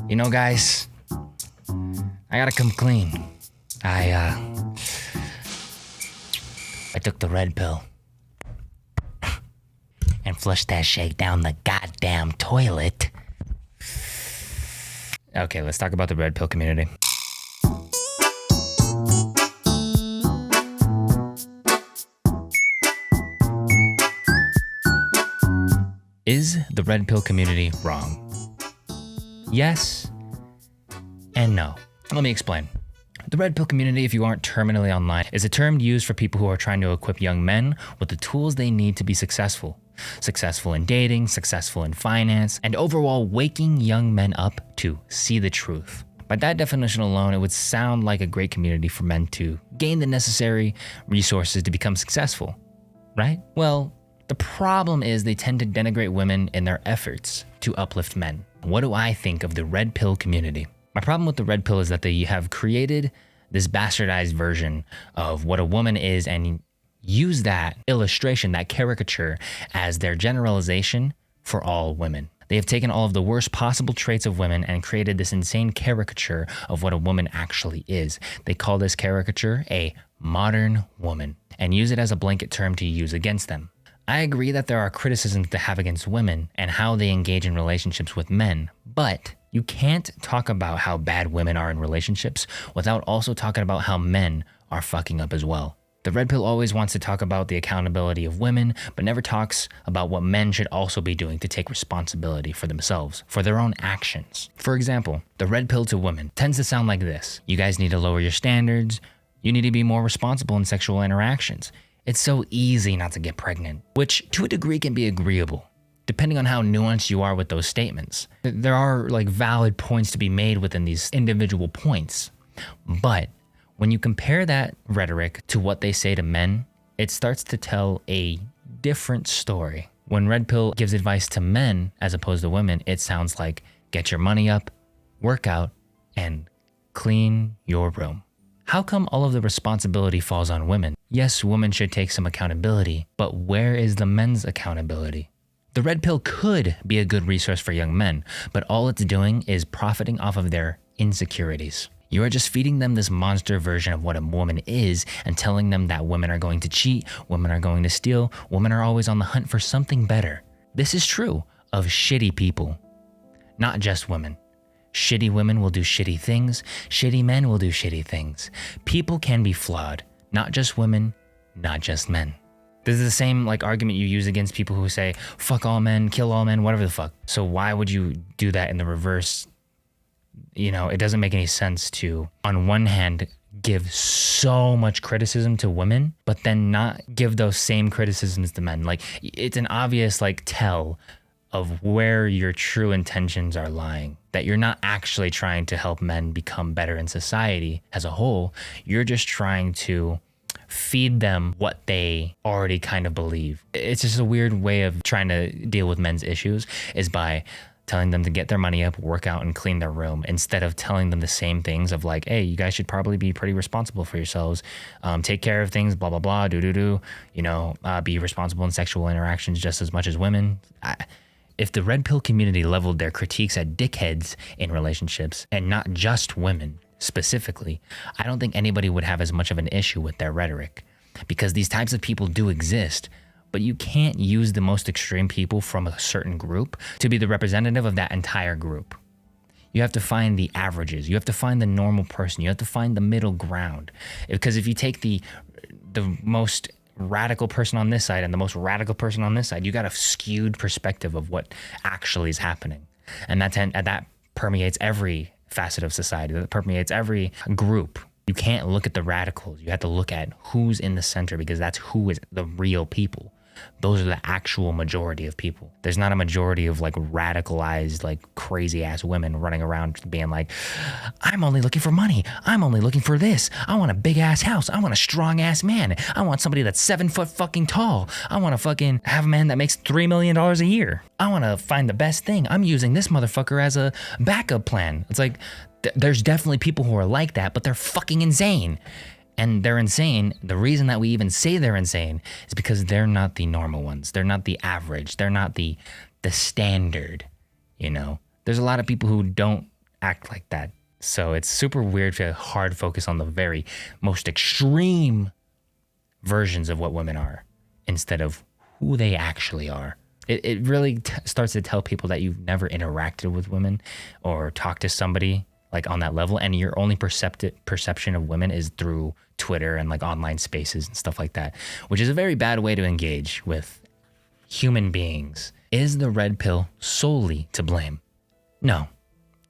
You know, guys, I gotta come clean. I took the red pill and flushed that shake down the goddamn toilet. Okay, let's talk about the red pill community. Is the red pill community wrong? Yes and no. Let me explain. The red pill community, if you aren't terminally online, is a term used for people who are trying to equip young men with the tools they need to be successful. Successful in dating, successful in finance, and overall waking young men up to see the truth. By that definition alone, it would sound like a great community for men to gain the necessary resources to become successful, right? Well, the problem is they tend to denigrate women in their efforts to uplift men. What do I think of the red pill community? My problem with the red pill is that they have created this bastardized version of what a woman is and use that illustration, that caricature, as their generalization for all women. They have taken all of the worst possible traits of women and created this insane caricature of what a woman actually is. They call this caricature a modern woman and use it as a blanket term to use against them. I agree that there are criticisms to have against women and how they engage in relationships with men, but you can't talk about how bad women are in relationships without also talking about how men are fucking up as well. The red pill always wants to talk about the accountability of women, but never talks about what men should also be doing to take responsibility for themselves, for their own actions. For example, the red pill to women tends to sound like this. You guys need to lower your standards. You need to be more responsible in sexual interactions. It's so easy not to get pregnant, which to a degree can be agreeable, depending on how nuanced you are with those statements. There are valid points to be made within these individual points. But when you compare that rhetoric to what they say to men, it starts to tell a different story. When red pill gives advice to men as opposed to women, it sounds like get your money up, work out, and clean your room. How come all of the responsibility falls on women? Yes, women should take some accountability, but where is the men's accountability? The red pill could be a good resource for young men, but all it's doing is profiting off of their insecurities. You are just feeding them this monster version of what a woman is and telling them that women are going to cheat, women are going to steal, women are always on the hunt for something better. This is true of shitty people, not just women. Shitty women will do shitty things. Shitty men will do shitty things. People can be flawed, not just women, not just men. This is the same argument you use against people who say, fuck all men, kill all men, whatever the fuck. So why would you do that in the reverse? It doesn't make any sense to, on one hand, give so much criticism to women, but then not give those same criticisms to men. It's an obvious tell of where your true intentions are lying, that you're not actually trying to help men become better in society as a whole. You're just trying to feed them what they already kind of believe. It's just a weird way of trying to deal with men's issues, is by telling them to get their money up, work out, and clean their room, instead of telling them the same things of hey, you guys should probably be pretty responsible for yourselves, take care of things, blah, blah, blah, be responsible in sexual interactions just as much as women. If the red pill community leveled their critiques at dickheads in relationships, and not just women specifically, I don't think anybody would have as much of an issue with their rhetoric, because these types of people do exist, but you can't use the most extreme people from a certain group to be the representative of that entire group. You have to find the averages. You have to find the normal person. You have to find the middle ground. Because if you take the most radical person on this side and the most radical person on this side, you got a skewed perspective of what actually is happening. And that permeates every facet of society. That permeates every group. You can't look at the radicals. You have to look at who's in the center, because that's who is the real people. Those are the actual majority of people. There's not a majority of radicalized, crazy ass women running around being I'm only looking for money. I'm only looking for this. I want a big ass house. I want a strong ass man. I want somebody that's 7 foot fucking tall. I want to fucking have a man that makes $3 million a year. I want to find the best thing. I'm using this motherfucker as a backup plan. It's there's definitely people who are like that, but they're fucking insane. And they're insane. The reason that we even say they're insane is because they're not the normal ones. They're not the average. They're not the standard, There's a lot of people who don't act like that. So it's super weird to hard focus on the very most extreme versions of what women are instead of who they actually are. It really starts to tell people that you've never interacted with women or talked to somebody like on that level, and your only perception of women is through Twitter and like online spaces and stuff like that, which is a very bad way to engage with human beings. Is the red pill solely to blame? No.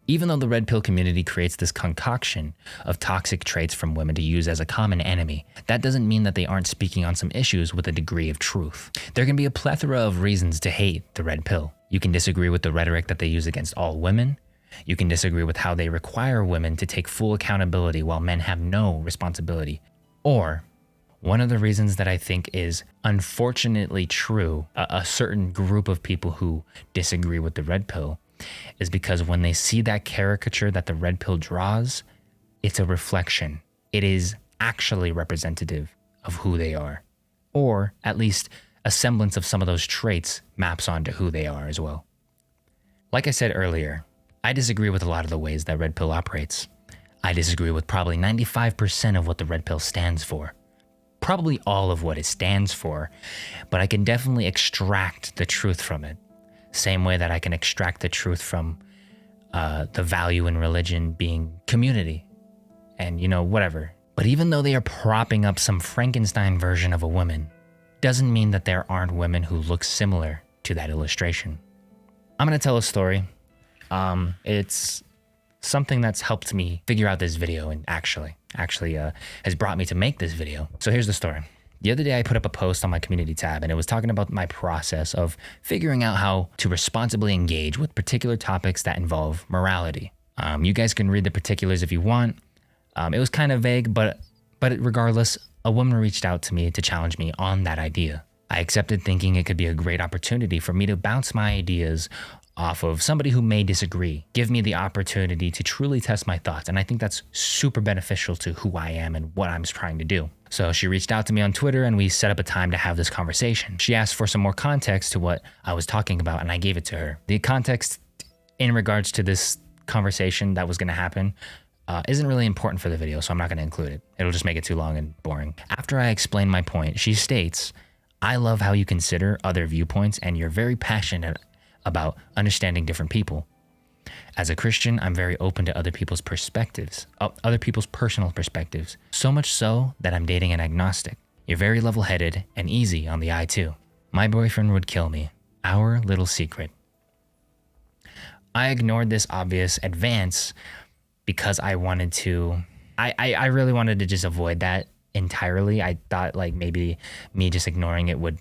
Even though the red pill community creates this concoction of toxic traits from women to use as a common enemy, that doesn't mean that they aren't speaking on some issues with a degree of truth. There can be a plethora of reasons to hate the red pill. You can disagree with the rhetoric that they use against all women. You can disagree with how they require women to take full accountability while men have no responsibility. Or, one of the reasons that I think is unfortunately true, a certain group of people who disagree with the red pill is because when they see that caricature that the red pill draws, it's a reflection. It is actually representative of who they are. Or at least a semblance of some of those traits maps onto who they are as well. Like I said earlier, I disagree with a lot of the ways that red pill operates. I disagree with probably 95% of what the red pill stands for. Probably all of what it stands for, but I can definitely extract the truth from it. Same way that I can extract the truth from the value in religion being community and, whatever. But even though they are propping up some Frankenstein version of a woman, doesn't mean that there aren't women who look similar to that illustration. I'm going to tell a story. It's something that's helped me figure out this video and actually has brought me to make this video. So here's the story. The other day I put up a post on my community tab and it was talking about my process of figuring out how to responsibly engage with particular topics that involve morality. You guys can read the particulars if you want. It was kind of vague, but regardless, a woman reached out to me to challenge me on that idea. I accepted, thinking it could be a great opportunity for me to bounce my ideas off of somebody who may disagree, give me the opportunity to truly test my thoughts. And I think that's super beneficial to who I am and what I'm trying to do. So she reached out to me on Twitter and we set up a time to have this conversation. She asked for some more context to what I was talking about and I gave it to her. The context in regards to this conversation that was going to happen isn't really important for the video, so I'm not going to include it. It'll just make it too long and boring. After I explain my point, she states, "I love how you consider other viewpoints and you're very passionate about understanding different people. As a Christian, I'm very open to other people's perspectives, other people's personal perspectives, so much so that I'm dating an agnostic. You're very level-headed and easy on the eye too. My boyfriend would kill me. Our little secret." I ignored this obvious advance because I wanted to, I really wanted to just avoid that entirely. I thought like maybe me just ignoring it would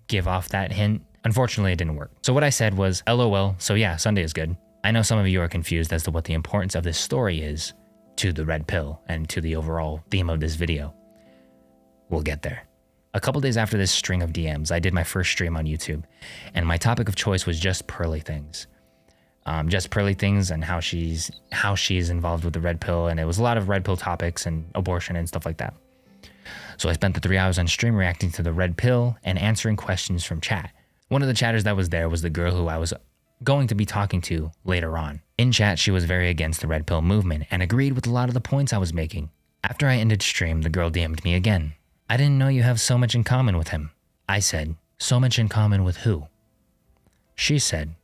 give off that hint. Unfortunately, it didn't work. So what I said was, LOL, so yeah, Sunday is good. I know some of you are confused as to what the importance of this story is to the red pill and to the overall theme of this video. We'll get there. A couple days after this string of DMs, I did my first stream on YouTube, and my topic of choice was just pearly things. Just pearly things and how she's involved with the red pill, and it was a lot of red pill topics and abortion and stuff like that. So I spent the 3 hours on stream reacting to the red pill and answering questions from chat. One of the chatters that was there was the girl who I was going to be talking to later on. In chat, she was very against the red pill movement and agreed with a lot of the points I was making. After I ended stream, the girl DM'd me again. "I didn't know you have so much in common with him." I said, "So much in common with who?" She said,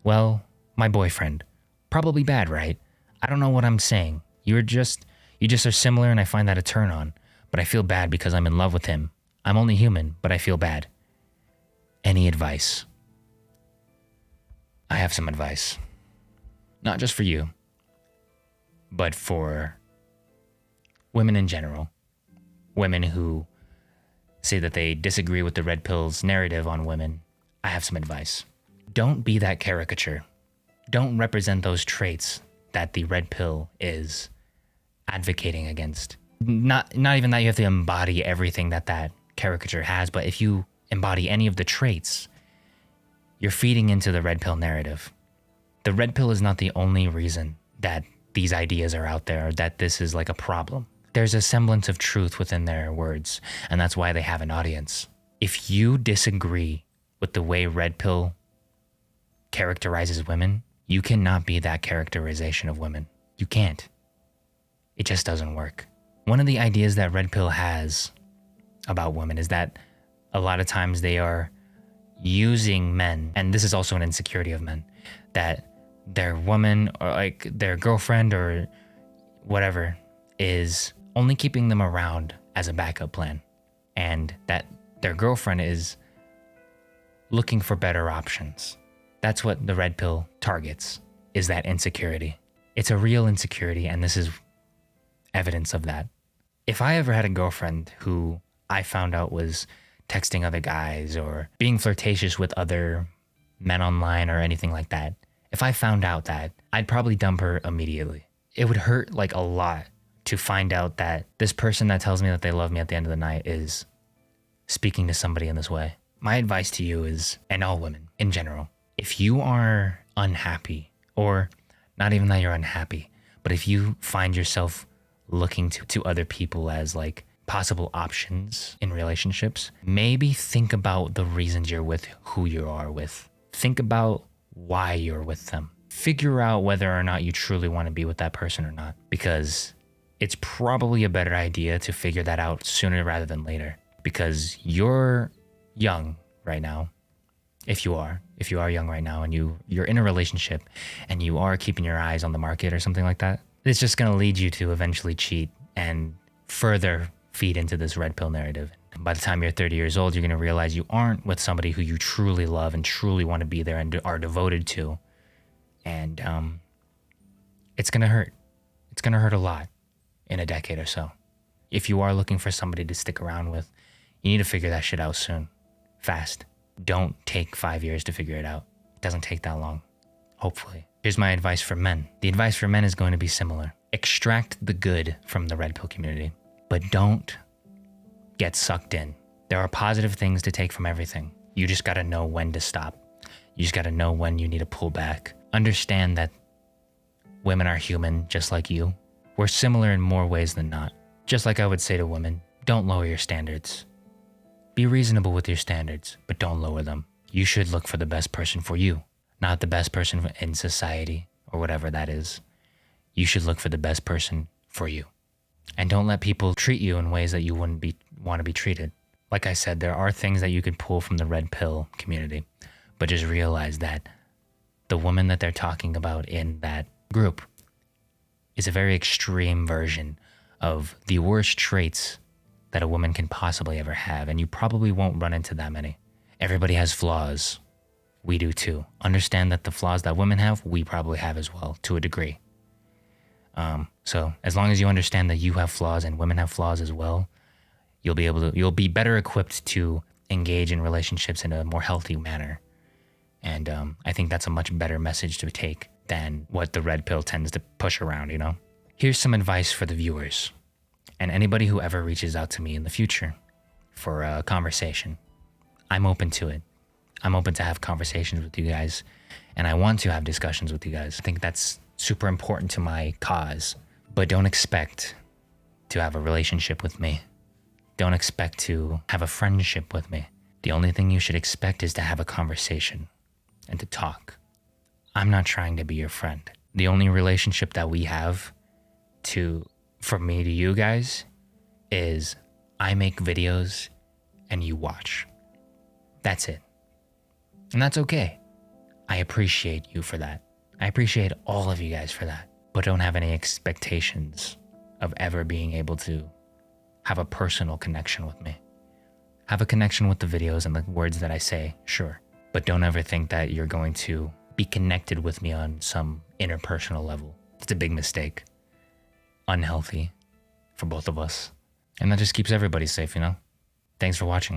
"Well, my boyfriend. Probably bad, right? I don't know what I'm saying. You just are similar and I find that a turn on, but I feel bad because I'm in love with him. I'm only human, but I feel bad. Any advice?" I have some advice. Not just for you, but for women in general. Women who say that they disagree with the red pill's narrative on women. I have some advice. Don't be that caricature. Don't represent those traits that the red pill is advocating against. Not even that you have to embody everything that caricature has, but if you embody any of the traits, you're feeding into the red pill narrative. The red pill is not the only reason that these ideas are out there, that this is like a problem. There's a semblance of truth within their words, and that's why they have an audience. If you disagree with the way red pill characterizes women, You cannot be that characterization of women. You can't. It just doesn't work. One of the ideas that Red Pill has about women is that a lot of times they are using men, and this is also an insecurity of men, that their woman or like their girlfriend or whatever is only keeping them around as a backup plan, and that their girlfriend is looking for better options. That's what the Red Pill targets, is that insecurity. It's a real insecurity, and this is evidence of that. If I ever had a girlfriend who I found out was texting other guys or being flirtatious with other men online or anything like that, if I found out that, I'd probably dump her immediately. It would hurt like a lot to find out that this person that tells me that they love me at the end of the night is speaking to somebody in this way. My advice to you is, and all women in general, if you are unhappy, or not even that you're unhappy, but if you find yourself looking to other people as like possible options in relationships, maybe think about the reasons you're with who you are with. Think about why you're with them. Figure out whether or not you truly want to be with that person or not, because it's probably a better idea to figure that out sooner rather than later, because you're young right now. If you are young right now and you're in a relationship and you are keeping your eyes on the market or something like that, it's just going to lead you to eventually cheat and further feed into this red pill narrative. By the time you're 30 years old, you're going to realize you aren't with somebody who you truly love and truly want to be there and are devoted to. And it's going to hurt. It's going to hurt a lot in a decade or so. If you are looking for somebody to stick around with, you need to figure that shit out soon. Fast. Don't take 5 years to figure it out. It doesn't take that long, hopefully. Here's my advice for men. The advice for men is going to be similar. Extract the good from the red pill community, but don't get sucked in. There are positive things to take from everything. You just got to know when to stop. You just got to know when you need to pull back. Understand that women are human just like you. We're similar in more ways than not. Just like I would say to women, don't lower your standards. Be reasonable with your standards, but don't lower them. You should look for the best person for you, not the best person in society or whatever that is. You should look for the best person for you. And don't let people treat you in ways that you wouldn't want to be treated. Like I said, there are things that you could pull from the red pill community, but just realize that the woman that they're talking about in that group is a very extreme version of the worst traits that a woman can possibly ever have, and you probably won't run into that many. Everybody has flaws. We do too. Understand that the flaws that women have, we probably have as well, to a degree. So as long as you understand that you have flaws and women have flaws as well, you'll be better equipped to engage in relationships in a more healthy manner. And I think that's a much better message to take than what the red pill tends to push around, you know? Here's some advice for the viewers and anybody who ever reaches out to me in the future for a conversation. I'm open to it. I'm open to have conversations with you guys, and I want to have discussions with you guys. I think that's super important to my cause, but don't expect to have a relationship with me. Don't expect to have a friendship with me. The only thing you should expect is to have a conversation and to talk. I'm not trying to be your friend. The only relationship that we have from me to you guys is I make videos and you watch. That's it. And that's okay. I appreciate you for that. I appreciate all of you guys for that. But don't have any expectations of ever being able to have a personal connection with me. Have a connection with the videos and the words that I say, sure. But don't ever think that you're going to be connected with me on some interpersonal level. It's a big mistake. Unhealthy for both of us. And that just keeps everybody safe, you know? Thanks for watching.